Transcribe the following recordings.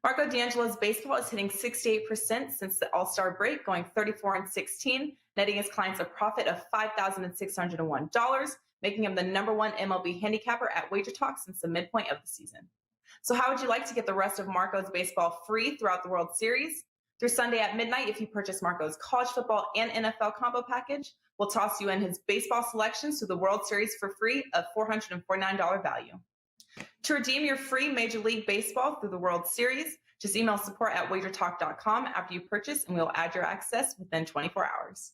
Marco D'Angelo's baseball is hitting 68% since the All-Star break, going 34-16, netting his clients a profit of $5,601, making him the #1 MLB handicapper at WagerTalk since the midpoint of the season. So how would you like to get the rest of Marco's baseball free throughout the World Series? Through Sunday at midnight, if you purchase Marco's college football and NFL combo package, we'll toss you in his baseball selections to the World Series for free of $449 value. To redeem your free Major League Baseball through the World Series, just email support@wagertalk.com after you purchase, and we'll add your access within 24 hours.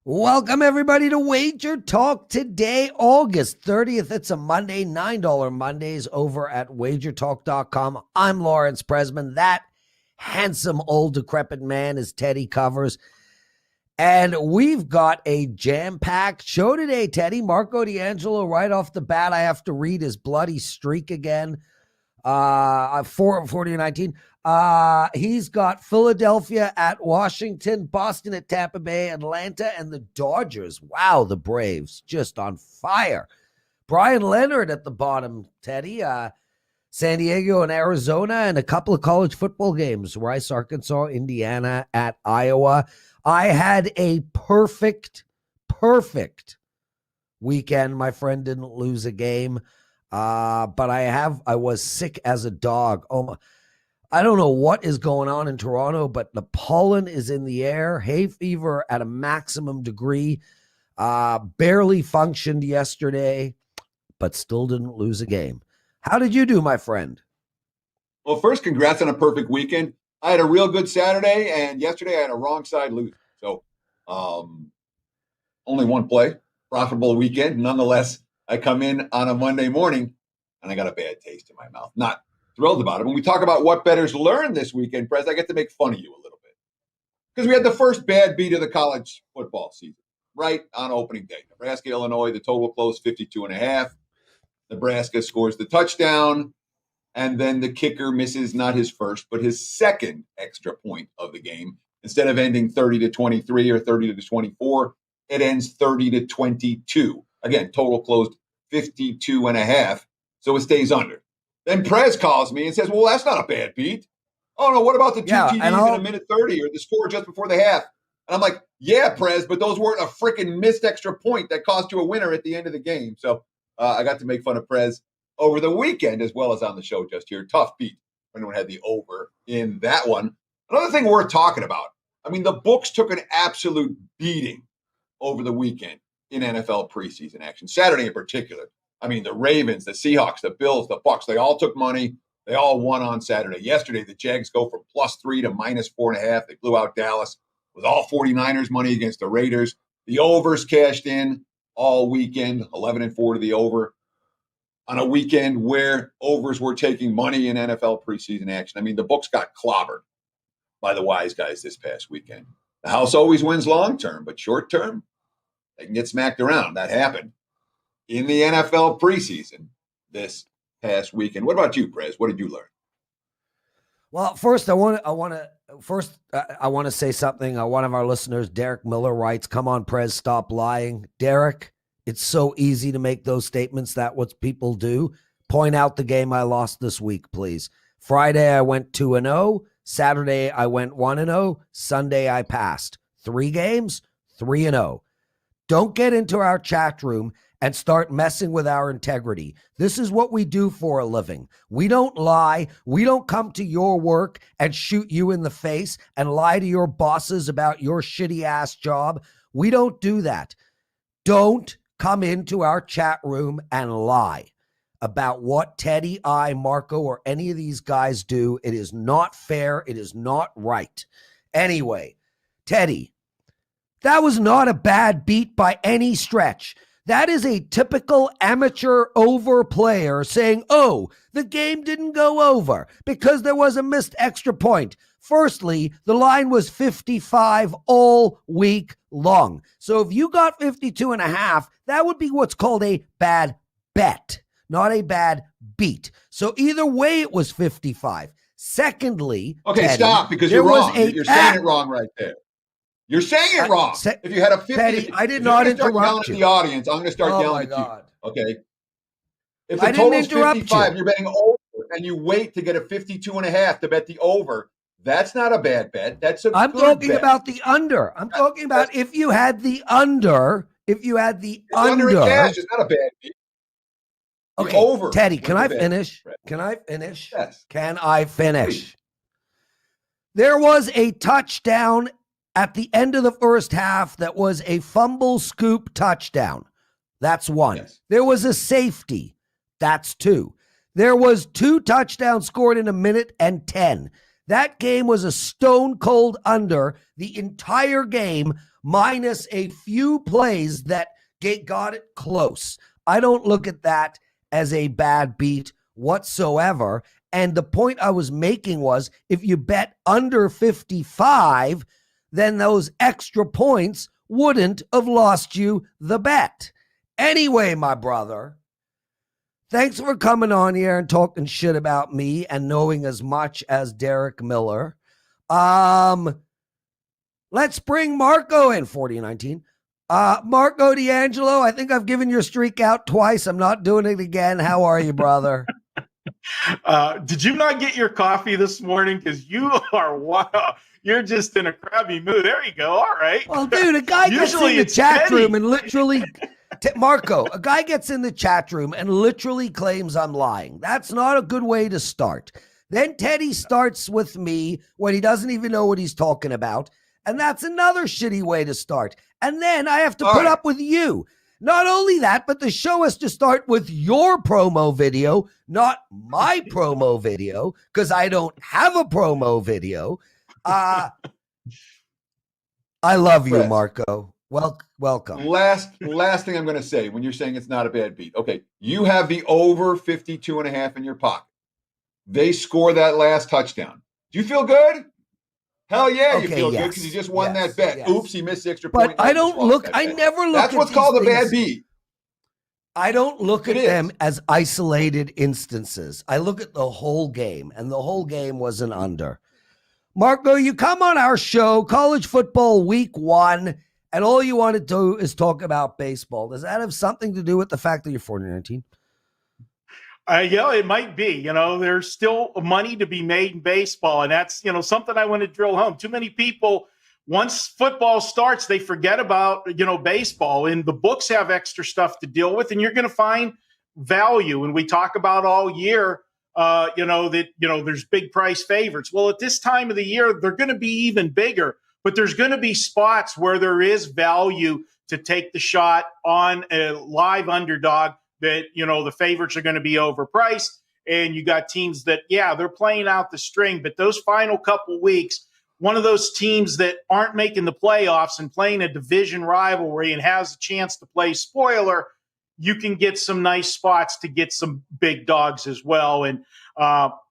Welcome, everybody, to Wager Talk Today, August 30th. It's a Monday, $9 Mondays over at WagerTalk.com. I'm Lawrence Presman. That handsome, old, decrepit man is Teddy Covers. And we've got a jam-packed show today, Teddy. Marco D'Angelo, right off the bat, I have to read his bloody streak again. 40-19. He's got Philadelphia at Washington, Boston at Tampa Bay, Atlanta, and the Dodgers. Wow, the Braves just on fire. Bryan Leonard at the bottom, Teddy. San Diego and Arizona, and a couple of college football games. Rice, Arkansas, Indiana at Iowa. I had a perfect weekend. My friend didn't lose a game. But I was sick as a dog. I don't know what is going on in Toronto, but the pollen is in the air. Hay fever at a maximum degree. Barely functioned yesterday, but still didn't lose a game. How did you do, my friend? Well, first, congrats on a perfect weekend. I had a real good Saturday, and yesterday I had a wrong side loser. So only one play, profitable weekend. Nonetheless, I come in on a Monday morning, and I got a bad taste in my mouth. Not thrilled about it. When we talk about what bettors learned this weekend, Prez, I get to make fun of you a little bit. Because we had the first bad beat of the college football season, right on opening day. Nebraska, Illinois, the total closed 52.5. Nebraska scores the touchdown, and then the kicker misses not his first, but his second extra point of the game. Instead of ending 30-23 or 30-24, it ends 30-22. Again, total closed 52.5, so it stays under. Then Prez calls me and says, well, that's not a bad beat. Oh, no, what about the two TDs in a minute 30 or the score just before the half? And I'm like, yeah, Prez, but those weren't a freaking missed extra point that cost you a winner at the end of the game. So I got to make fun of Prez over the weekend as well as on the show just here. Tough beat. Anyone had the over in that one. Another thing worth talking about. I mean, the books took an absolute beating over the weekend in NFL preseason action. Saturday in particular. I mean, the Ravens, the Seahawks, the Bills, the Bucs, they all took money. They all won on Saturday. Yesterday, the Jags go from +3 to -4.5. They blew out Dallas with all 49ers money against the Raiders. The overs cashed in all weekend, 11-4 to the over. On a weekend where overs were taking money in NFL preseason action. I mean, the books got clobbered by the wise guys this past weekend. The house always wins long term, but short term, they can get smacked around. That happened in the NFL preseason this past weekend. What about you, Prez? What did you learn? Well, first, I want to say something. One of our listeners, Derek Miller, writes, "Come on, Prez, stop lying." Derek, it's so easy to make those statements. That's what people do. Point out the game I lost this week, please. Friday, I went 2-0. Saturday, I went 1-0. Sunday, I passed. 3 games, 3-0. Don't get into our chat room and start messing with our integrity. This is what we do for a living. We don't lie. We don't come to your work and shoot you in the face and lie to your bosses about your shitty ass job. We don't do that. Don't come into our chat room and lie about what Teddy, I, Marco, or any of these guys do. It is not fair. It is not right. Anyway, Teddy, that was not a bad beat by any stretch. That is a typical amateur over player saying, oh, the game didn't go over because there was a missed extra point. Firstly, the line was 55 all week long. So if you got 52.5, that would be what's called a bad bet, not a bad beat. So either way, it was 55. Secondly, Okay, Teddy, stop, because there you're was wrong. You're saying it wrong right there. You're saying it wrong. If you had a 50, Teddy, I did if you're not going to start yelling interrupt at you. the audience, I'm going to start Oh yelling my at God. you. Okay. If I the didn't total's interrupt 55, you. you're betting over, and you wait to get a 52.5 to bet the over. That's not a bad bet. That's a I'm good talking bet. about the under. I'm talking about if you had the under. If you had the It's under in cash. It's not a bad bet. The Okay, over. Teddy, can I bet. finish? Can I finish? Yes. Can I finish? Please. There was a touchdown at the end of the first half that was a fumble scoop touchdown. That's one. Yes. There was a safety. That's two. There was 2 touchdowns scored in 1:10. That game was a stone cold under the entire game, minus a few plays that got it close. I don't look at that as a bad beat whatsoever. And the point I was making was if you bet under 55, then those extra points wouldn't have lost you the bet. Anyway, my brother, thanks for coming on here and talking shit about me and knowing as much as Derek Miller. Let's bring Marco in, 4019. Marco D'Angelo, I think I've given your streak out twice. I'm not doing it again. How are you, brother? Did you not get your coffee this morning? Because you are, wow, you're just in a crabby mood. There you go. All right. Well, dude, a guy gets in the chat room and literally, Marco, a guy gets in the chat room and literally claims I'm lying. That's not a good way to start. Then Teddy starts with me when he doesn't even know what he's talking about. And that's another shitty way to start. And then I have to put up with you. Not only that, but the show has to start with your promo video, not my promo video, because I don't have a promo video. I love you, Prez. Marco. Welcome. Last thing I'm going to say when you're saying it's not a bad beat. Okay, you have the over 52.5 in your pocket. They score that last touchdown. Do you feel good? Hell yeah, you feel good because you just won that bet. Yes. Oops, he missed the extra point. But I don't look. I never look. That's what's called a bad beat. I don't look at them as isolated instances. I look at the whole game, and the whole game was an under. Marco, you come on our show, College Football Week 1, and all you want to do is talk about baseball. Does that have something to do with the fact that you're 4019? Yeah, it might be. There's still money to be made in baseball, and that's, something I want to drill home. Too many people, once football starts, they forget about, baseball, and the books have extra stuff to deal with, and you're going to find value. And we talk about all year, there's big price favorites. Well, at this time of the year, they're going to be even bigger, but there's going to be spots where there is value to take the shot on a live underdog that, the favorites are going to be overpriced. And you got teams that, they're playing out the string, but those final couple weeks, one of those teams that aren't making the playoffs and playing a division rivalry and has a chance to play spoiler, you can get some nice spots to get some big dogs as well. And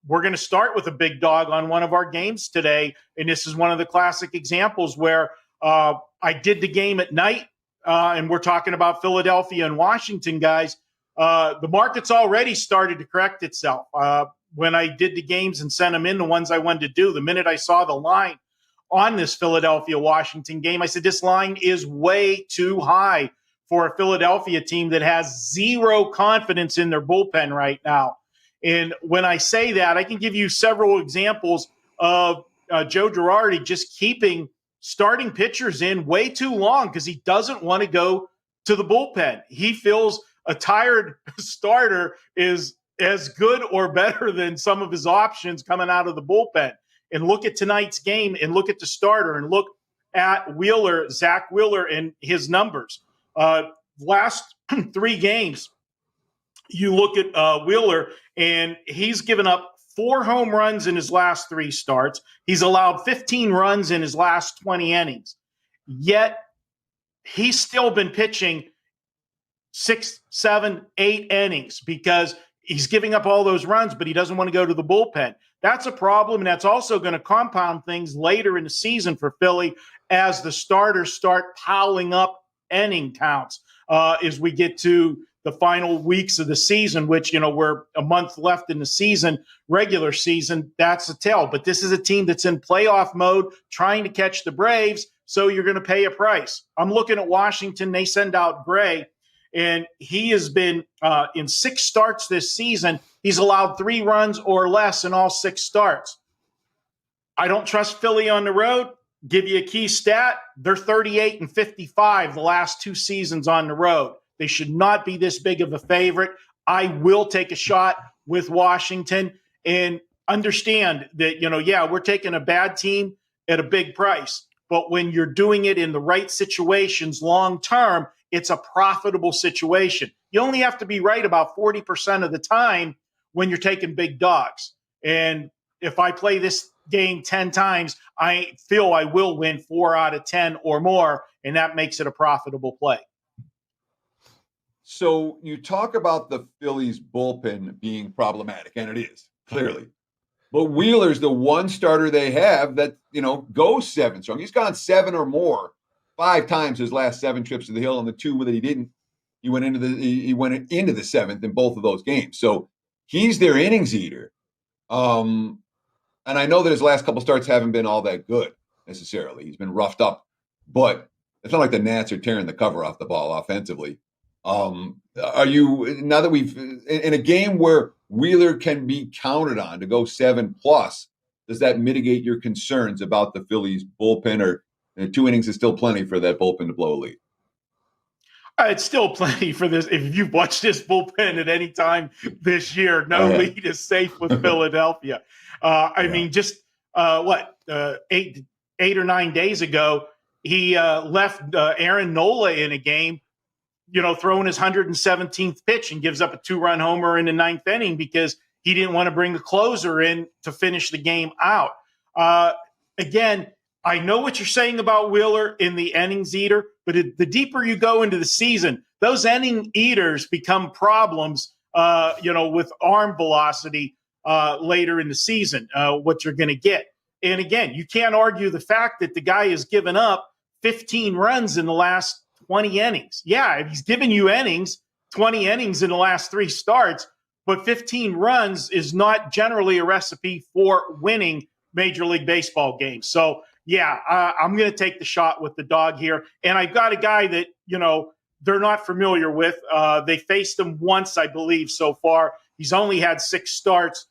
we're going to start with a big dog on one of our games today. And this is one of the classic examples where I did the game at night, and we're talking about Philadelphia and Washington, guys. The market's already started to correct itself. When I did the games and sent them in, the ones I wanted to do, the minute I saw the line on this Philadelphia-Washington game, I said, this line is way too high for a Philadelphia team that has zero confidence in their bullpen right now. And when I say that, I can give you several examples of Joe Girardi just keeping starting pitchers in way too long because he doesn't want to go to the bullpen. He feels a tired starter is as good or better than some of his options coming out of the bullpen. And look at tonight's game and look at the starter and look at Wheeler, Zach Wheeler, and his numbers. Last 3 games, you look at Wheeler, and he's given up 4 home runs in his last 3 starts. He's allowed 15 runs in his last 20 innings. Yet he's still been pitching 6, 7, 8 innings because he's giving up all those runs, but he doesn't want to go to the bullpen. That's a problem, and that's also going to compound things later in the season for Philly as the starters start piling up inning counts as we get to the final weeks of the season, which, we're a month left in the season, regular season, that's a tell. But this is a team that's in playoff mode, trying to catch the Braves, so you're going to pay a price. I'm looking at Washington. They send out Gray, and he has been in 6 starts this season. He's allowed 3 runs or less in all 6 starts. I don't trust Philly on the road. Give you a key stat. They're 38-55 the last 2 seasons on the road. They should not be this big of a favorite. I will take a shot with Washington and understand that, we're taking a bad team at a big price. But when you're doing it in the right situations long term, it's a profitable situation. You only have to be right about 40% of the time when you're taking big dogs. And if I play this game 10 times, I feel I will win 4 out of 10 or more, and that makes it a profitable play. So you talk about the Phillies bullpen being problematic, and it is, clearly. But Wheeler's the one starter they have that, goes 7 strong. He's gone 7 or more 5 times his last 7 trips to the hill, and the 2 that he didn't, he went into the 7th in both of those games. So he's their innings eater. And I know that his last couple starts haven't been all that good necessarily. He's been roughed up, but it's not like the Nats are tearing the cover off the ball offensively. Are you, now that we've in a game where Wheeler can be counted on to go 7+, does that mitigate your concerns about the Phillies bullpen, or 2 innings is still plenty for that bullpen to blow a lead? It's still plenty for this. If you've watched this bullpen at any time this year, no lead is safe with Philadelphia. I mean, just 8 or 9 days ago, he left Aaron Nola in a game, throwing his 117th pitch, and gives up a 2-run homer in the 9th inning because he didn't want to bring a closer in to finish the game out. Again, I know what you're saying about Wheeler in the innings eater, but the deeper you go into the season, those inning eaters become problems, with arm velocity later in the season, what you're going to get. And again, you can't argue the fact that the guy has given up 15 runs in the last 20 innings. Yeah, if he's given you 20 innings in the last 3 starts, but 15 runs is not generally a recipe for winning Major League Baseball games. So, yeah, I'm going to take the shot with the dog here. And I've got a guy that, they're not familiar with. They faced him once, I believe, so far. He's only had 6 starts.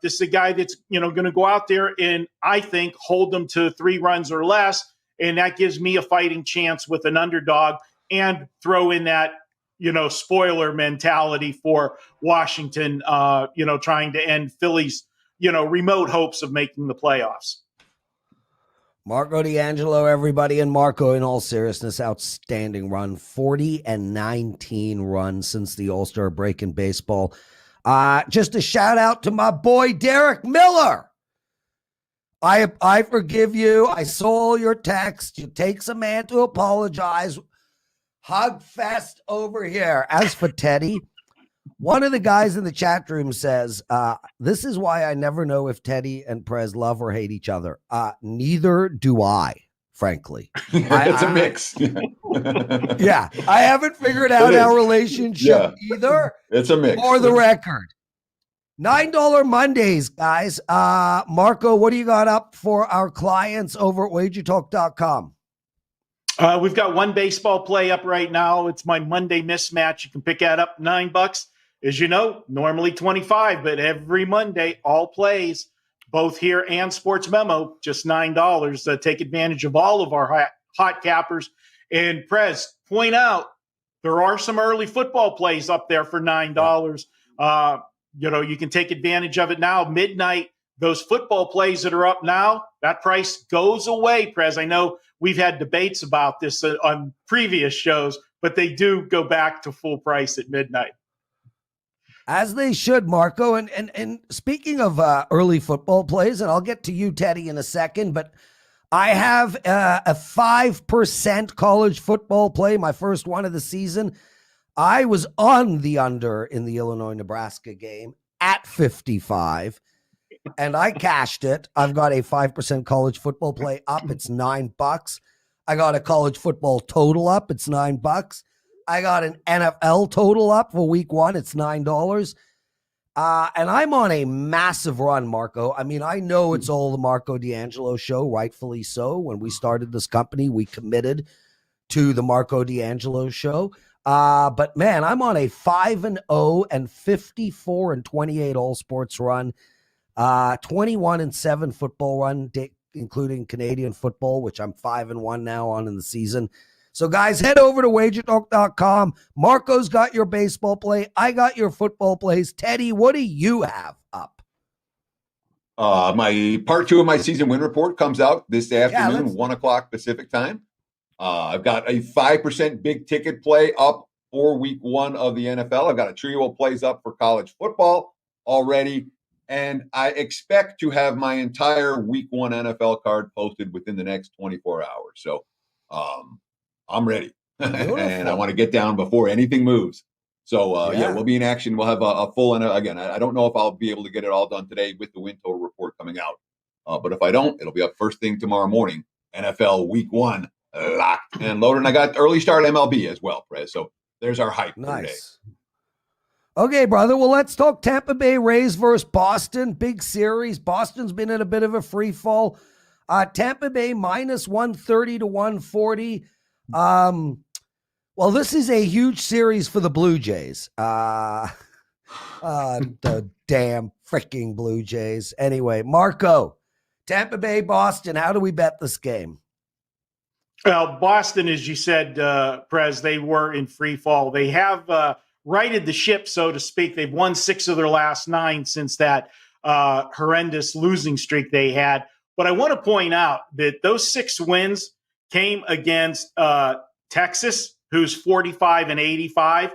This is a guy that's, going to go out there and, I think, hold them to 3 runs or less. And that gives me a fighting chance with an underdog, and throw in that, spoiler mentality for Washington, trying to end Philly's, remote hopes of making the playoffs. Marco D'Angelo, everybody, and Marco, in all seriousness, outstanding run. 40-19 runs since the All-Star break in baseball. Just a shout out to my boy, Derek Miller. I forgive you. I saw your text. It takes a man to apologize. Hug fest over here. As for Teddy, one of the guys in the chat room says, this is why I never know if Teddy and Prez love or hate each other. Neither do I, frankly. It's a mix. Yeah, I haven't figured out our relationship either. It's a mix. For the record. $9 Mondays, guys. Marco, what do you got up for our clients over at WagerTalk.com? We've got one baseball play up right now. It's my Monday mismatch. You can pick that up $9. As you know, normally 25, but every Monday, all plays, both here and Sports Memo, just $9. Take advantage of all of our hot cappers. And Prez, point out, there are some early football plays up there for $9. You can take advantage of it now. Midnight, those football plays that are up now, that price goes away, Prez. I know we've had debates about this on previous shows, but they do go back to full price at midnight. As they should, Marco. And speaking of early football plays, and I'll get to you, Teddy, in a second, but I have a 5% college football play, my first one of the season. I was on the under in the Illinois-Nebraska game at 55, and I cashed it. I've got a 5% college football play up. It's $9. I got a college football total up. It's $9. I got an NFL total up for week 1. It's $9. And I'm on a massive run, Marco. I mean, I know it's all the Marco D'Angelo show, rightfully so. When we started this company, we committed to the Marco D'Angelo show. But man, I'm on a 5-0 and 54 and 28 all sports run, 21 and 7 football run, including Canadian football, which I'm 5-1 now on in the season. So guys, head over to WagerTalk.com. Marco's got your baseball play. I got your football plays. Teddy, what do you have up? My part 2 of my season win report comes out this afternoon, 1 o'clock Pacific time. I've got a 5% big ticket play up for week 1 of the NFL. I've got a trio of plays up for college football already. And I expect to have my entire week 1 NFL card posted within the next 24 hours. So I'm ready. And I want to get down before anything moves. So, we'll be in action. We'll have a full, and again, I don't know if I'll be able to get it all done today with the win total report coming out. But if I don't, it'll be up first thing tomorrow morning. NFL week 1 locked and loaded. And I got early start MLB as well, Prez. So there's our hype for today. Okay, brother. Well, let's talk Tampa Bay Rays versus Boston. Big series. Boston's been in a bit of a free fall. Tampa Bay minus 130 to 140. Well, this is a huge series for the Blue Jays. The damn freaking Blue Jays. Anyway, Marco, Tampa Bay, Boston, how do we bet this game? Well, Boston, as you said, Prez, they were in free fall. They have righted the ship, so to speak. They've won 6 of their last 9 since that horrendous losing streak they had. But I want to point out that those 6 wins came against Texas, who's 45 and 85,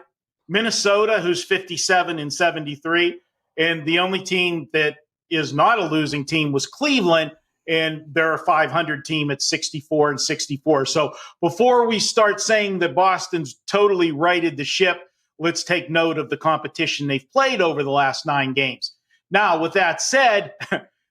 Minnesota, who's 57 and 73, and the only team that is not a losing team was Cleveland, and they're a 500 team at 64 and 64. So before we start saying that Boston's totally righted the ship, let's take note of the competition they've played over the last 9 games. Now, with that said,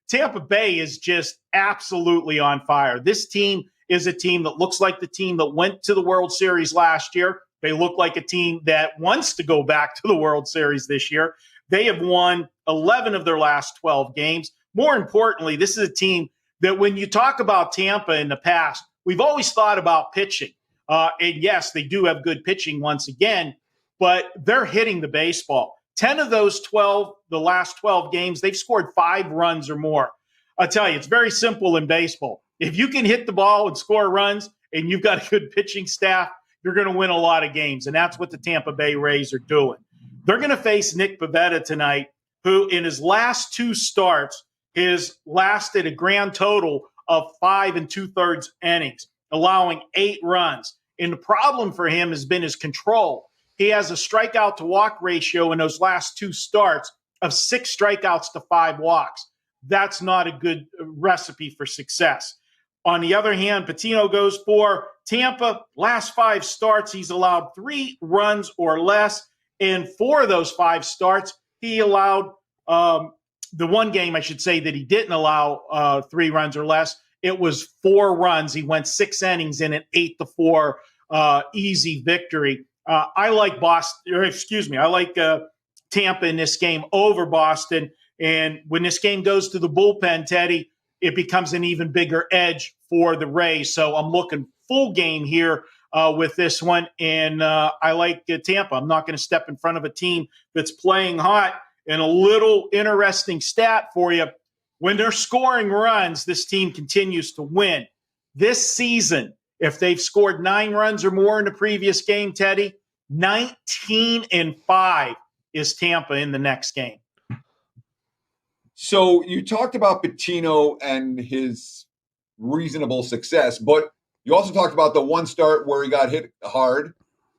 Tampa Bay is just absolutely on fire. This team is a team that looks like the team that went to the World Series last year. They look like a team that wants to go back to the World Series this year. They have won 11 of their last 12 games. More importantly, this is a team that when you talk about Tampa in the past, we've always thought about pitching. And yes, they do have good pitching once again, but they're hitting the baseball. 10 of those 12, the last 12 games, they've scored 5 runs or more. I'll tell you, it's very simple in baseball. If you can hit the ball and score runs and you've got a good pitching staff, you're going to win a lot of games. And that's what the Tampa Bay Rays are doing. They're going to face Nick Pivetta tonight, who in his last 2 starts has lasted a grand total of 5 2/3 innings, allowing 8 runs. And the problem for him has been his control. He has a strikeout to walk ratio in those last 2 starts of 6 strikeouts to 5 walks. That's not a good recipe for success. On the other hand, Patino goes for Tampa. Last 5 starts, he's allowed 3 runs or less. And 4 of those 5 starts, he allowed the one game, I should say, that he didn't allow 3 runs or less. It was 4 runs. He went 6 innings in an 8-4 easy victory. I like I like Tampa in this game over Boston. And when this game goes to the bullpen, Teddy, it becomes an even bigger edge for the Rays. So I'm looking full game here with this one. And I like Tampa. I'm not going to step in front of a team that's playing hot. And a little interesting stat for you. When they're scoring runs, this team continues to win. This season, if they've scored 9 runs or more in the previous game, Teddy, 19-5 is Tampa in the next game. So you talked about Patino and his reasonable success, but you also talked about the one start where he got hit hard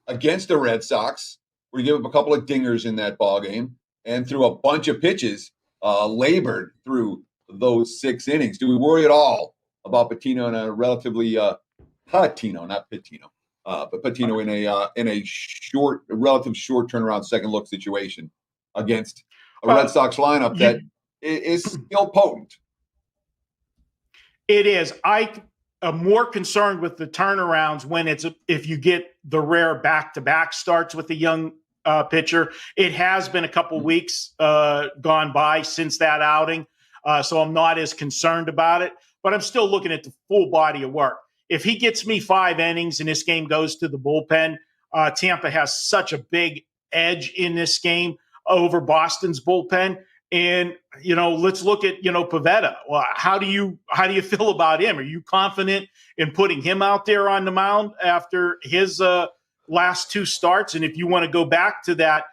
against the Red Sox, where he gave up a couple of dingers in that ball game and threw a bunch of pitches, labored through those 6 innings. Do we worry at all about Patino in a relatively Patino, not Patino, but Patino in a relative short turnaround second look situation against a Red Sox lineup that is still potent? It is. more concerned with the turnarounds when if you get the rare back-to-back starts with a young pitcher. It has been a couple weeks gone by since that outing, so I'm not as concerned about it. But I'm still looking at the full body of work. If he gets me 5 innings and this game goes to the bullpen, Tampa has such a big edge in this game over Boston's bullpen. And, let's look at, Pivetta. Well, how do you feel about him? Are you confident in putting him out there on the mound after his last 2 starts? And if you want to go back to that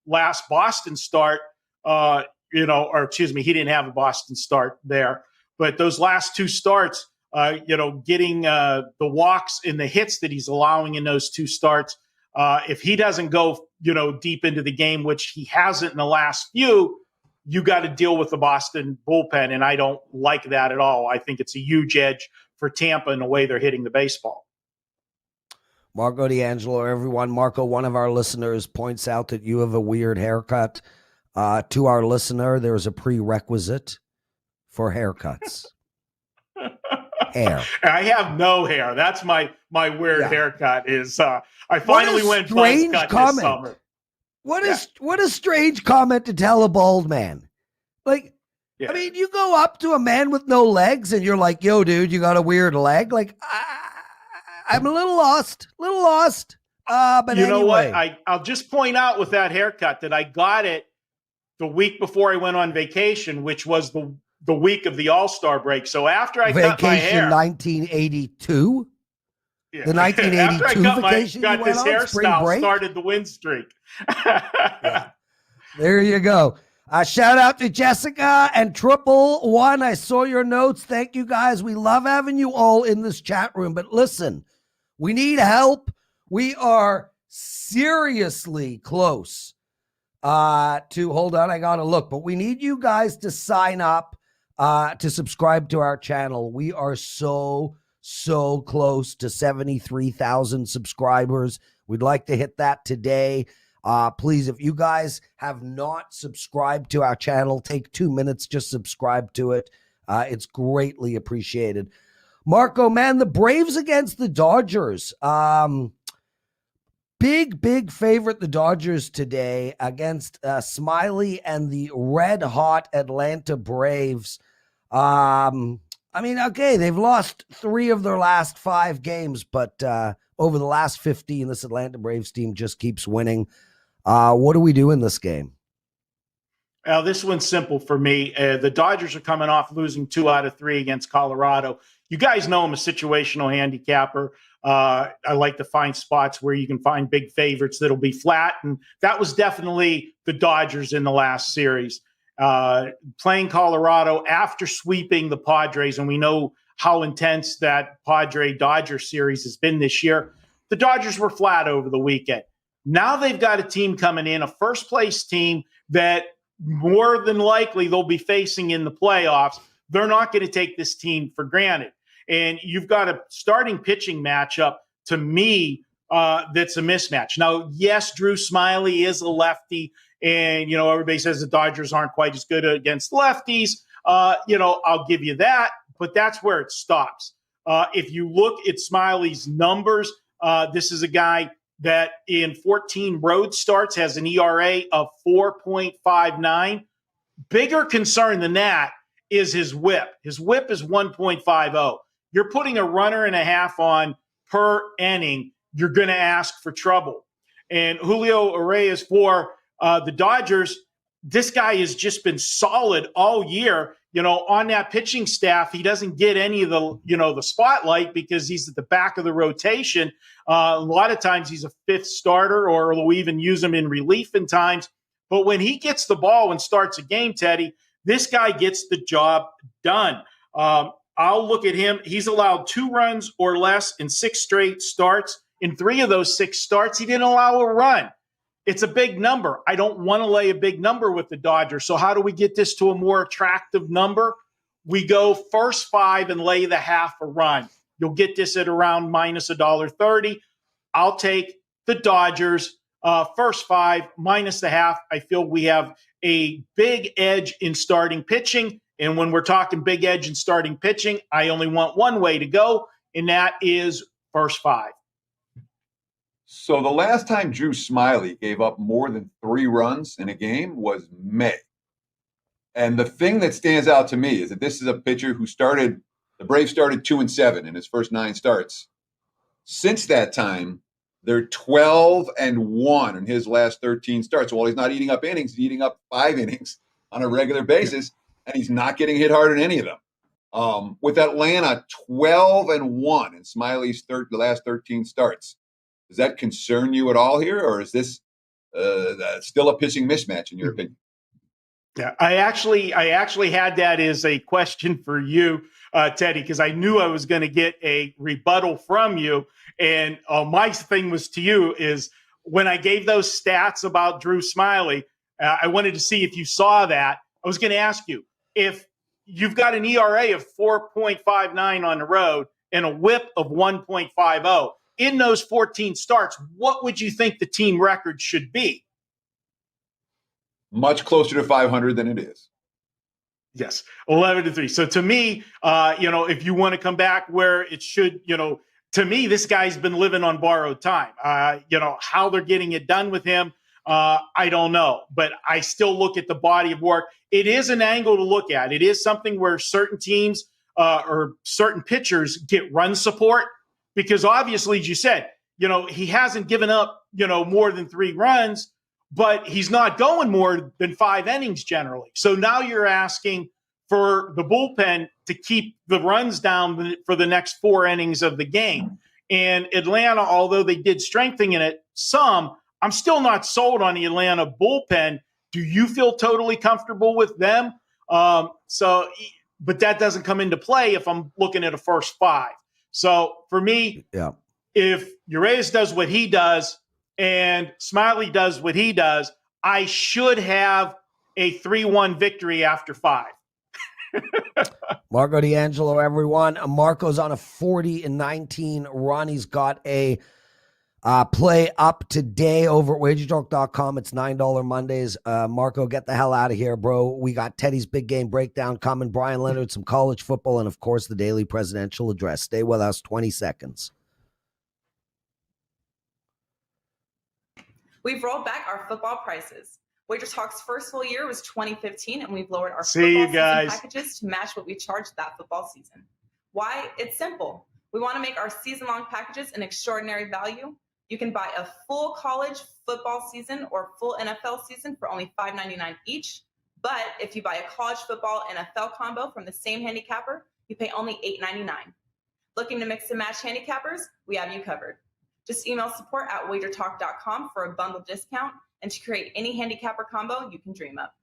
last Boston start, he didn't have a Boston start there. But those last 2 starts, getting the walks and the hits that he's allowing in those 2 starts, if he doesn't go, deep into the game, which he hasn't in the last few, you got to deal with the Boston bullpen. And I don't like that at all. I think it's a huge edge for Tampa in the way they're hitting the baseball. Marco D'Angelo, everyone. Marco, one of our listeners, points out that you have a weird haircut. To our listener, there's a prerequisite for haircuts. Hair. I have no hair. That's my weird haircut. Is I finally went buzz cut this summer. What a strange comment to tell a bald man. Like, I mean, you go up to a man with no legs and you're like, "Yo, dude, you got a weird leg." Like, I'm a little lost. But you know anyway. what? I'll just point out with that haircut that I got it the week before I went on vacation, which was the week of the All-Star break. So after I cut my hair, 1982. Yeah. The 1982 vacation got this hairstyle break? Started the win streak. There you go. Shout out to Jessica and 111. I saw your notes. Thank you guys. We love having you all in this chat room. But listen, we need help. We are seriously close to, hold on, I got to look. But we need you guys to sign up to subscribe to our channel. We are so close to 73,000 subscribers. We'd like to hit that today. Please, if you guys have not subscribed to our channel, take 2 minutes, just subscribe to it. It's greatly appreciated. Marco, man, the Braves against the Dodgers. Big favorite, the Dodgers today against Smiley and the red-hot Atlanta Braves. I mean, okay, they've lost 3 of their last 5 games, but over the last 15, this Atlanta Braves team just keeps winning. What do we do in this game? This one's simple for me. The Dodgers are coming off losing 2 out of 3 against Colorado. You guys know I'm a situational handicapper. I like to find spots where you can find big favorites that'll be flat, and that was definitely the Dodgers in the last series. Playing Colorado after sweeping the Padres, and we know how intense that Padre-Dodger series has been this year. The Dodgers were flat over the weekend. Now they've got a team coming in, a first-place team that more than likely they'll be facing in the playoffs. They're not going to take this team for granted. And you've got a starting pitching matchup, to me, that's a mismatch. Now, yes, Drew Smiley is a lefty, and, everybody says the Dodgers aren't quite as good against lefties. I'll give you that, but that's where it stops. If you look at Smiley's numbers, this is a guy that in 14 road starts has an ERA of 4.59. Bigger concern than that is his whip. His whip is 1.50. You're putting a runner and a half on per inning. You're going to ask for trouble. And Julio Urias for the Dodgers, this guy has just been solid all year. On that pitching staff, he doesn't get any of the spotlight because he's at the back of the rotation. A lot of times he's a 5th starter, or they'll even use him in relief in times. But when he gets the ball and starts a game, Teddy, this guy gets the job done. I'll look at him. He's allowed 2 runs or less in 6 straight starts. In 3 of those 6 starts, he didn't allow a run. It's a big number. I don't want to lay a big number with the Dodgers. So how do we get this to a more attractive number? We go first 5 and lay the half a run. You'll get this at around minus $1.30. I'll take the Dodgers first 5 minus the half. I feel we have a big edge in starting pitching, And when we're talking big edge and starting pitching, I only want one way to go, and that is first 5. So the last time Drew Smyly gave up more than 3 runs in a game was May. And the thing that stands out to me is that this is a pitcher who the Braves started 2-7 in his first 9 starts. Since that time, they're 12-1 in his last 13 starts. So while he's not eating up innings, he's eating up 5 innings on a regular basis, and he's not getting hit hard in any of them. With Atlanta 12-1 in Smiley's the last 13 starts, does that concern you at all here, or is this still a pitching mismatch in your opinion? Yeah, I actually had that as a question for you, Teddy, because I knew I was going to get a rebuttal from you. And my thing was to you is when I gave those stats about Drew Smyly, I wanted to see if you saw that. I was going to ask you if you've got an ERA of 4.59 on the road and a WHIP of 1.50 in those 14 starts, what would you think the team record should be? Much closer to 500 than it is. Yes, 11-3. So to me, if you want to come back where it should, to me, this guy's been living on borrowed time. How they're getting it done with him, I don't know. But I still look at the body of work. It is an angle to look at. It is something where certain teams or certain pitchers get run support because obviously, as you said, he hasn't given up, more than 3 runs, but he's not going more than 5 innings generally. So now you're asking for the bullpen to keep the runs down for the next 4 innings of the game. And Atlanta, although they did strengthen it some, I'm still not sold on the Atlanta bullpen. Do you feel totally comfortable with them? But that doesn't come into play if I'm looking at a first 5. So for me, if Urias does what he does and Smiley does what he does, I should have a 3-1 victory after 5. Marco D'Angelo, everyone. Marco's on a 40-19 run. He's got a play up today over at WagerTalk.com. It's $9 Mondays. Marco, get the hell out of here, bro. We got Teddy's big game breakdown coming, Bryan Leonard, some college football, and, of course, the daily presidential address. Stay with us 20 seconds. We've rolled back our football prices. WagerTalk's first full year was 2015, and we've lowered our See you football guys. season packages to match what we charged that football season. Why? It's simple. We want to make our season-long packages an extraordinary value. You can buy a full college football season or full NFL season for only $5.99 each. But if you buy a college football NFL combo from the same handicapper, you pay only $8.99. Looking to mix and match handicappers? We have you covered. Just email support@wagertalk.com for a bundle discount and to create any handicapper combo you can dream up.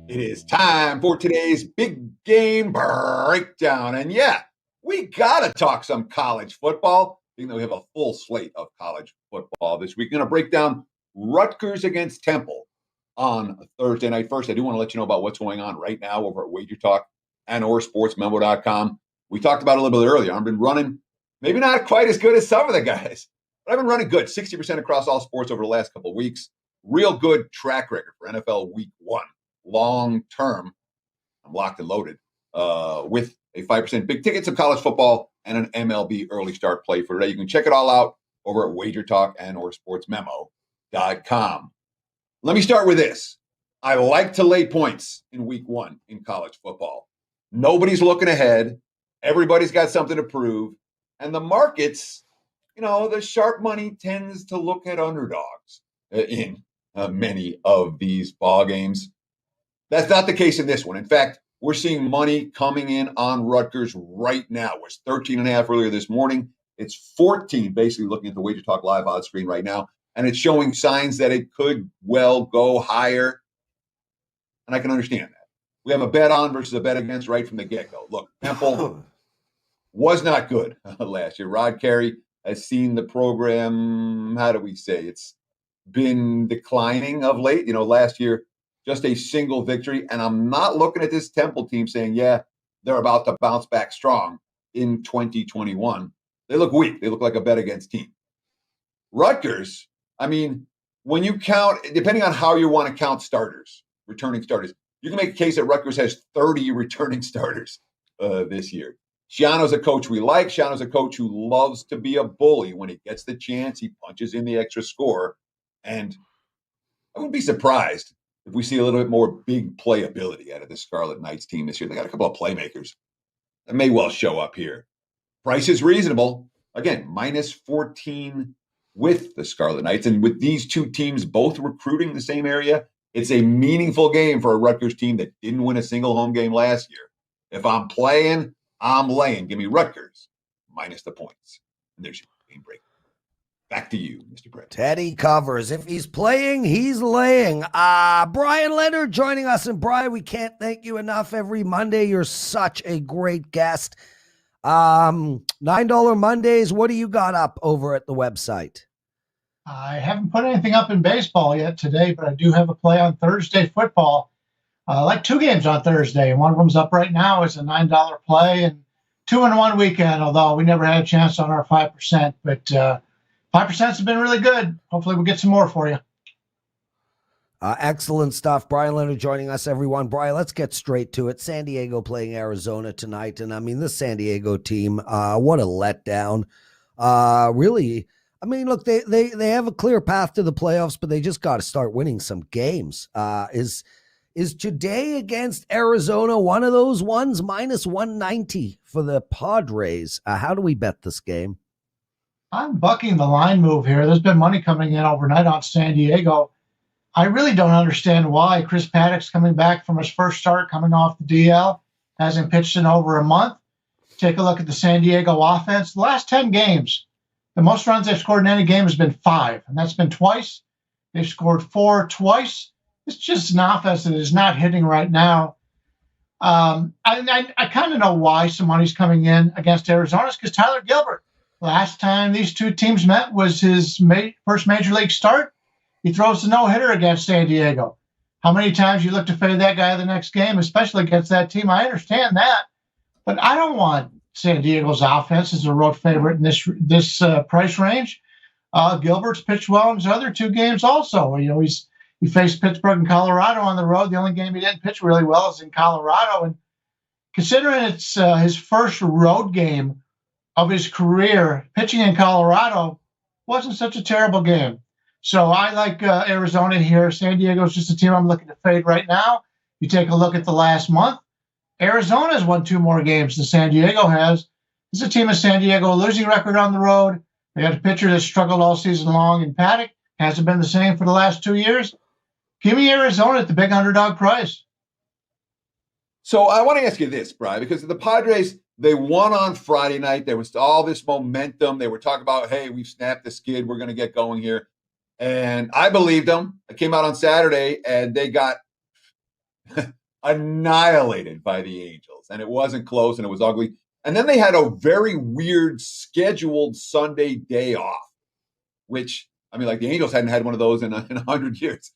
It is time for today's big game breakdown. And yeah, we got to talk some college football, even though we have a full slate of college football this week. We're going to break down Rutgers against Temple on Thursday night. First, I do want to let you know about what's going on right now over at WagerTalk and or sportsmemo.com. We talked about it a little bit earlier. I've been running, maybe not quite as good as some of the guys, but I've been running good, 60% across all sports over the last couple of weeks. Real good track record for NFL Week 1. Long term, I'm locked and loaded with a 5% big tickets of college football and an MLB early start play for today. You can check it all out over at WagerTalk and or sportsmemo.com. Let me start with this. I like to lay points in Week 1 in college football. Nobody's looking ahead. Everybody's got something to prove. And the markets, the sharp money tends to look at underdogs in many of these ball games. That's not the case in this one. In fact, we're seeing money coming in on Rutgers right now. It was 13.5 earlier this morning. It's 14, basically looking at the WagerTalk live odds screen right now. And it's showing signs that it could well go higher. And I can understand that. We have a bet on versus a bet against right from the get-go. Look, Temple was not good last year. Rod Carey has seen the program, how do we say, it's been declining of late. Last year, just a single victory. And I'm not looking at this Temple team saying, yeah, they're about to bounce back strong in 2021. They look weak. They look like a bet against team. Rutgers, I mean, when you count, depending on how you want to count starters, returning starters, you can make a case that Rutgers has 30 returning starters this year. Shiano's a coach we like. Shiano's a coach who loves to be a bully. When he gets the chance, he punches in the extra score. And I wouldn't be surprised if we see a little bit more big playability out of the Scarlet Knights team this year. They got a couple of playmakers that may well show up here. Price is reasonable. Again, minus 14 with the Scarlet Knights. And with these two teams both recruiting the same area, it's a meaningful game for a Rutgers team that didn't win a single home game last year. If I'm playing, I'm laying. Give me Rutgers minus the points. And there's your game break. Back to you, Mr. Prez. Teddy covers. If he's playing, he's laying. Bryan Leonard joining us. And Bryan, we can't thank you enough every Monday. You're such a great guest. $9 Mondays. What do you got up over at the website? I haven't put anything up in baseball yet today, but I do have a play on Thursday football. I like two games on Thursday, and one of them's up right now. It's a $9 play, and 2-in-1 weekend, although we never had a chance on our 5%. But 5% has been really good. Hopefully we'll get some more for you. Excellent stuff. Bryan Leonard joining us, everyone. Bryan, let's get straight to it. San Diego playing Arizona tonight. And I mean, this San Diego team, what a letdown. Really, I mean, look, they have a clear path to the playoffs, but they just got to start winning some games. Is today against Arizona one of those ones? Minus 190 for the Padres. How do we bet this game? I'm bucking the line move here. There's been money coming in overnight on San Diego. I really don't understand why Chris Paddock's coming back from his first start, coming off the DL, hasn't pitched in over a month. Take a look at the San Diego offense. The last 10 games, the most runs they've scored in any game has been 5, and that's been twice. They've scored 4 twice. It's just an offense that is not hitting right now. I kind of know why some money's coming in against Arizona. It's because Tyler Gilbert, last time these two teams met was his first major league start. He throws the no-hitter against San Diego. How many times you look to fade that guy the next game, especially against that team? I understand that, but I don't want San Diego's offense as a road favorite in this price range. Gilbert's pitched well in his other 2 games also. You know, he faced Pittsburgh and Colorado on the road. The only game he didn't pitch really well is in Colorado. And considering it's his first road game of his career, pitching in Colorado wasn't such a terrible game. So I like Arizona here. San Diego's just a team I'm looking to fade right now. You take a look at the last month. Arizona's won 2 more games than San Diego has. It's a team of San Diego, losing record on the road. They had a pitcher that struggled all season long in Paddock. Hasn't been the same for the last 2 years. Give me Arizona at the big underdog price. So I want to ask you this, Brian, because the Padres, they won on Friday night. There was all this momentum. They were talking about, hey, we've snapped the skid. We're going to get going here. And I believed them. I came out on Saturday, and they got annihilated by the Angels. And it wasn't close, and it was ugly. And then they had a very weird scheduled Sunday day off, which, I mean, like the Angels hadn't had one of those in 100 years.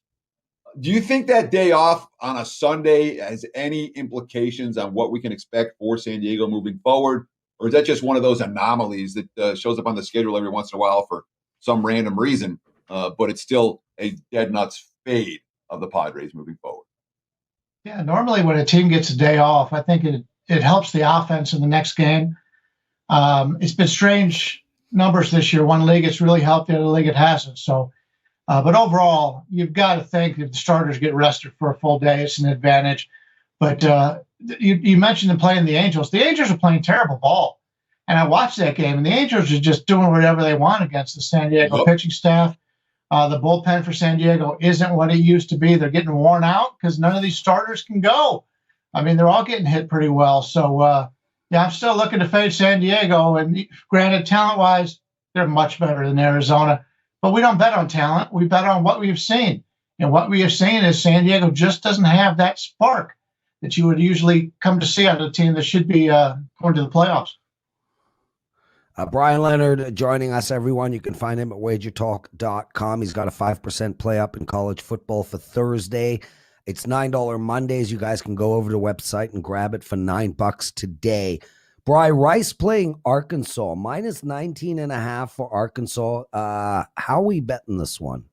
Do you think that day off on a Sunday has any implications on what we can expect for San Diego moving forward? Or is that just one of those anomalies that shows up on the schedule every once in a while for some random reason, but it's still a dead nuts fade of the Padres moving forward? Yeah, normally when a team gets a day off, I think it helps the offense in the next game. It's been strange numbers this year. One league it's really helped, the other league it hasn't. So, but overall, you've got to think if the starters get rested for a full day, it's an advantage. But you mentioned them playing the Angels. The Angels are playing terrible ball. And I watched that game, and the Angels are just doing whatever they want against the San Diego pitching staff. The bullpen for San Diego isn't what it used to be. They're getting worn out because none of these starters can go. I mean, they're all getting hit pretty well. So, yeah, I'm still looking to fade San Diego. And granted, talent-wise, they're much better than Arizona. But we don't bet on talent. We bet on what we've seen. And what we have seen is San Diego just doesn't have that spark that you would usually come to see out of a team that should be going to the playoffs. Bryan Leonard joining us, everyone. You can find him at WagerTalk.com. He's got a 5% play up in college football for Thursday It's $9 Mondays. You guys can go over to the website and grab it for $9 today. Bri, Rice playing Arkansas, minus 19.5 for Arkansas. How are we betting this one?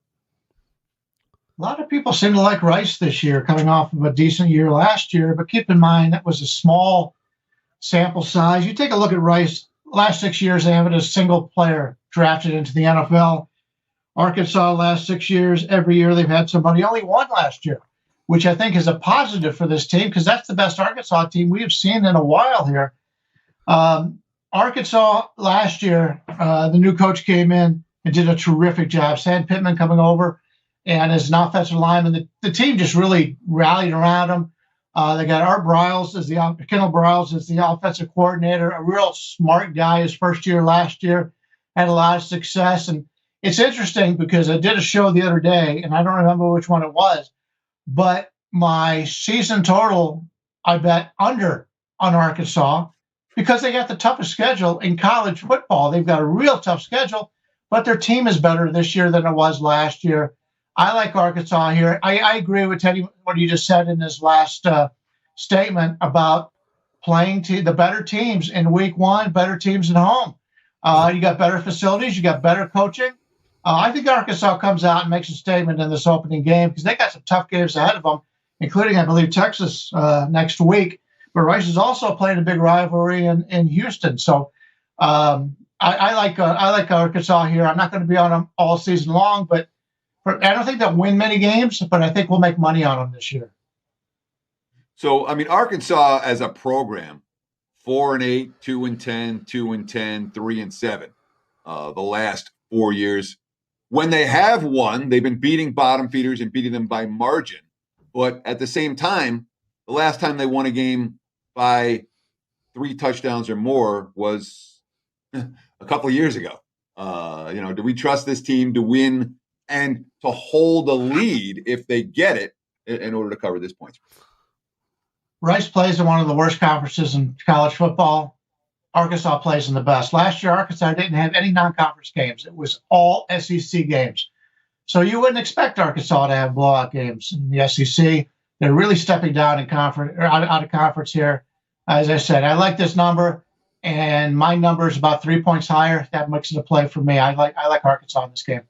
A lot of people seem to like Rice this year, coming off of a decent year last year. But keep in mind, that was a small sample size. You take a look at Rice, last 6 years, they haven't a single player drafted into the NFL. Arkansas, last 6 years, every year they've had somebody. Only one last year, which I think is a positive for this team because that's the best Arkansas team we have seen in a while here. Arkansas last year, the new coach came in and did a terrific job. Sam Pittman coming over and as an offensive lineman, the team just really rallied around him. They got Kendall Briles as the offensive coordinator, a real smart guy. His first year last year, had a lot of success. And it's interesting because I did a show the other day, and I don't remember which one it was, but my season total, I bet under on Arkansas because they got the toughest schedule in college football. They've got a real tough schedule, but their team is better this year than it was last year. I like Arkansas here. I agree with Teddy, what he just said in his last statement about playing the better teams in week one, better teams at home. You got better facilities. You got better coaching. I think Arkansas comes out and makes a statement in this opening game because they got some tough games ahead of them, including, I believe, Texas next week. But Rice is also playing a big rivalry in Houston. So I like Arkansas here. I'm not going to be on them all season long, but I don't think they'll win many games, but I think we'll make money on them this year. So, I mean, Arkansas as a program, 4-8, 2-10, 2-10, 3-7, the last 4 years. When they have won, they've been beating bottom feeders and beating them by margin. But at the same time, the last time they won a game by 3 touchdowns or more was a couple of years ago. Do we trust this team to win and to hold a lead if they get it in order to cover this point? Rice plays in one of the worst conferences in college football. Arkansas plays in the best. Last year, Arkansas didn't have any non-conference games. It was all SEC games. So you wouldn't expect Arkansas to have blowout games in the SEC. They're really stepping down in conference or out of conference here. As I said, I like this number, and my number is about 3 points higher. That makes it a play for me. I like Arkansas in this game.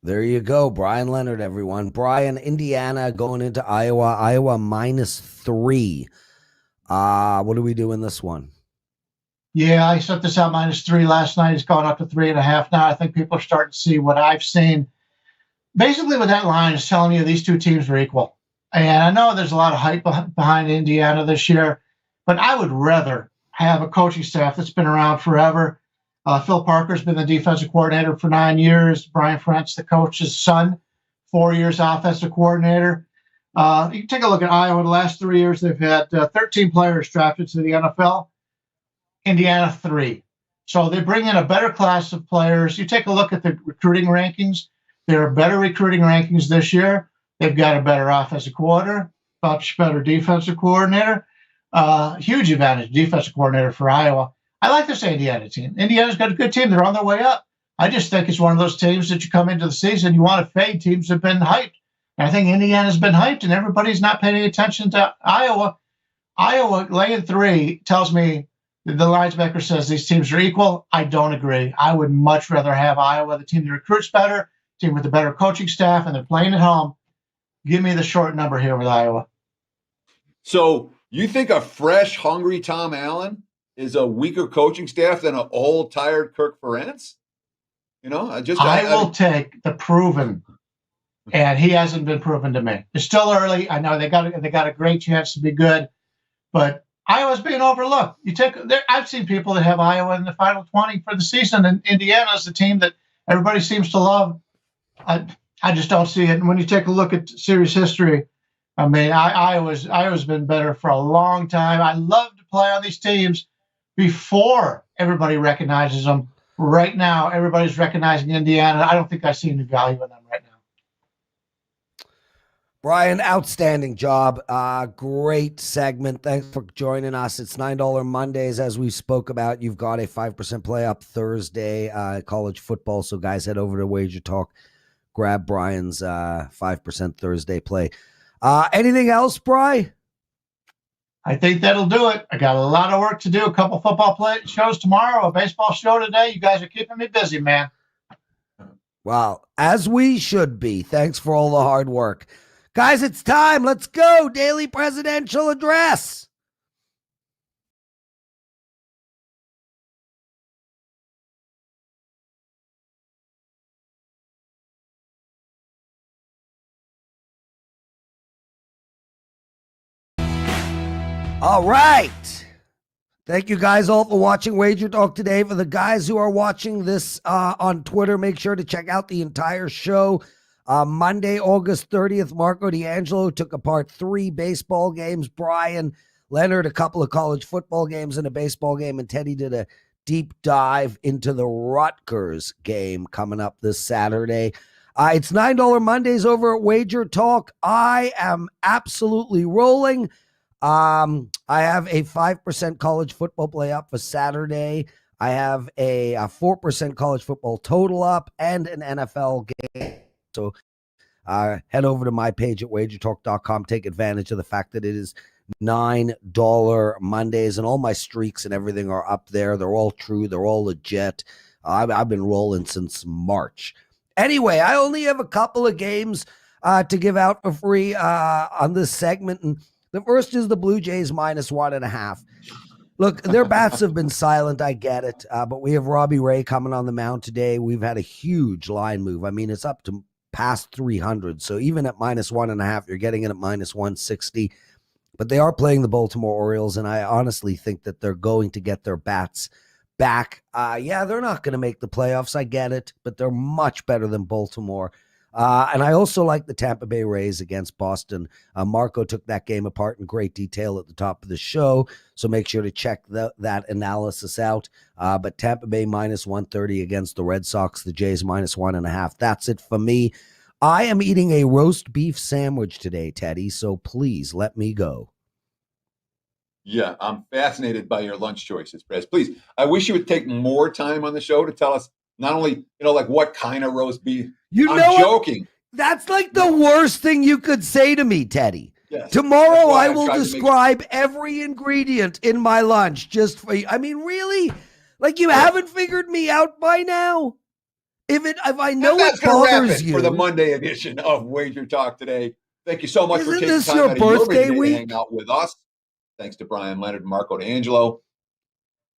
There you go. Bryan Leonard, everyone. Brian, Indiana going into Iowa. Iowa -3. What do we do in this one? Yeah, I set this out -3 last night. It's gone up to 3.5 now. I think people are starting to see what I've seen. Basically, what that line is telling you, these two teams are equal. And I know there's a lot of hype behind Indiana this year, but I would rather have a coaching staff that's been around forever. Phil Parker's been the defensive coordinator for 9 years. Brian Ferentz, the coach's son, 4 years offensive coordinator. You can take a look at Iowa. The last 3 years, they've had 13 players drafted to the NFL. Indiana, 3. So they bring in a better class of players. You take a look at the recruiting rankings. There are better recruiting rankings this year. They've got a better offensive coordinator, much better defensive coordinator. Huge advantage, defensive coordinator for Iowa. I like this Indiana team. Indiana's got a good team. They're on their way up. I just think it's one of those teams that you come into the season, you want to fade teams that have been hyped. And I think Indiana's been hyped, and everybody's not paying attention to Iowa. Iowa laying 3 tells me that the lines maker says these teams are equal. I don't agree. I would much rather have Iowa, the team that recruits better, team with a better coaching staff, and they're playing at home. Give me the short number here with Iowa. So you think a fresh, hungry Tom Allen is a weaker coaching staff than an old, tired Kirk Ferentz? I will take the proven, and he hasn't been proven to me. It's still early. I know they got a great chance to be good, but Iowa's being overlooked. I've seen people that have Iowa in the final 20 for the season, and Indiana's the team that everybody seems to love. I just don't see it. And when you take a look at series history, I mean, Iowa's been better for a long time. I love to play on these teams before everybody recognizes them. Right now, everybody's recognizing Indiana. I don't think I see any value in them right now. Brian, outstanding job. Great segment. Thanks for joining us. It's $9 Mondays, as we spoke about. You've got a 5% play up Thursday, college football. So, guys, head over to WagerTalk. Grab Brian's 5% Thursday play. Anything else, Bry? I think that'll do it. I got a lot of work to do. A couple football shows tomorrow, a baseball show today. You guys are keeping me busy, man. Well, as we should be. Thanks for all the hard work. Guys, it's time. Let's go. Daily presidential address. All right. Thank you guys all for watching WagerTalk Today. For the guys who are watching this on Twitter, make sure to check out the entire show. Monday, August 30th, Marco D'Angelo took apart 3 baseball games. Bryan Leonard, a couple of college football games and a baseball game. And Teddy did a deep dive into the Rutgers game coming up this Saturday. It's $9 Mondays over at WagerTalk. I am absolutely rolling. I have a 5% college football play up for Saturday. I have a 4% college football total up and an NFL game. So head over to my page at wagertalk.com. Take advantage of the fact that it is $9 Mondays and all my streaks and everything are up there. They're all true. They're all legit. I've been rolling since March. Anyway, I only have a couple of games to give out for free on this segment. And the first is the Blue Jays -1.5. Look, their bats have been silent. I get it. But we have Robbie Ray coming on the mound today. We've had a huge line move. I mean, it's up to past 300. So even at -1.5, you're getting it at -160. But they are playing the Baltimore Orioles, and I honestly think that they're going to get their bats back. Yeah, they're not going to make the playoffs. I get it. But they're much better than Baltimore. And I also like the Tampa Bay Rays against Boston. Marco took that game apart in great detail at the top of the show, so make sure to check that analysis out. But Tampa Bay -130 against the Red Sox, the Jays -1.5. That's it for me. I am eating a roast beef sandwich today, Teddy, so please let me go. Yeah, I'm fascinated by your lunch choices, Prez. Please, I wish you would take more time on the show to tell us not only, like what kind of roast beef. I'm joking. That's like the worst thing you could say to me, Teddy. Yes. Tomorrow I will describe every ingredient in my lunch just for you. I mean, really? Like you haven't figured me out by now? If I know it bothers you. For the Monday edition of Wager Talk Today. Thank you so much for taking time out of your your birthday day week? to hang out with us. Thanks to Bryan Leonard and Marco D'Angelo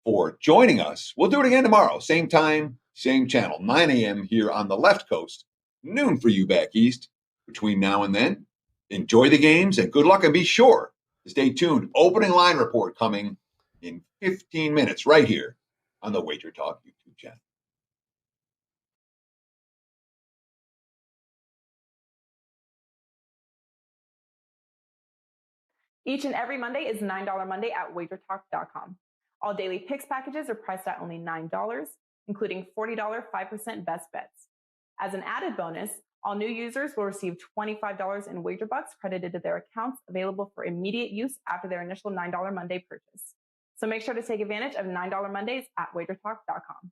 for joining us. We'll do it again tomorrow. Same time, same channel, 9 a.m. here on the left coast. Noon for you back east. Between now and then, enjoy the games and good luck, and be sure to stay tuned. Opening line report coming in 15 minutes right here on the Wager Talk YouTube channel. Each and every Monday is $9 Monday at WagerTalk.com. All daily picks packages are priced at only $9, including $40 5% best bets. As an added bonus, all new users will receive $25 in wager bucks credited to their accounts, available for immediate use after their initial $9 Monday purchase. So make sure to take advantage of $9 Mondays at WagerTalk.com.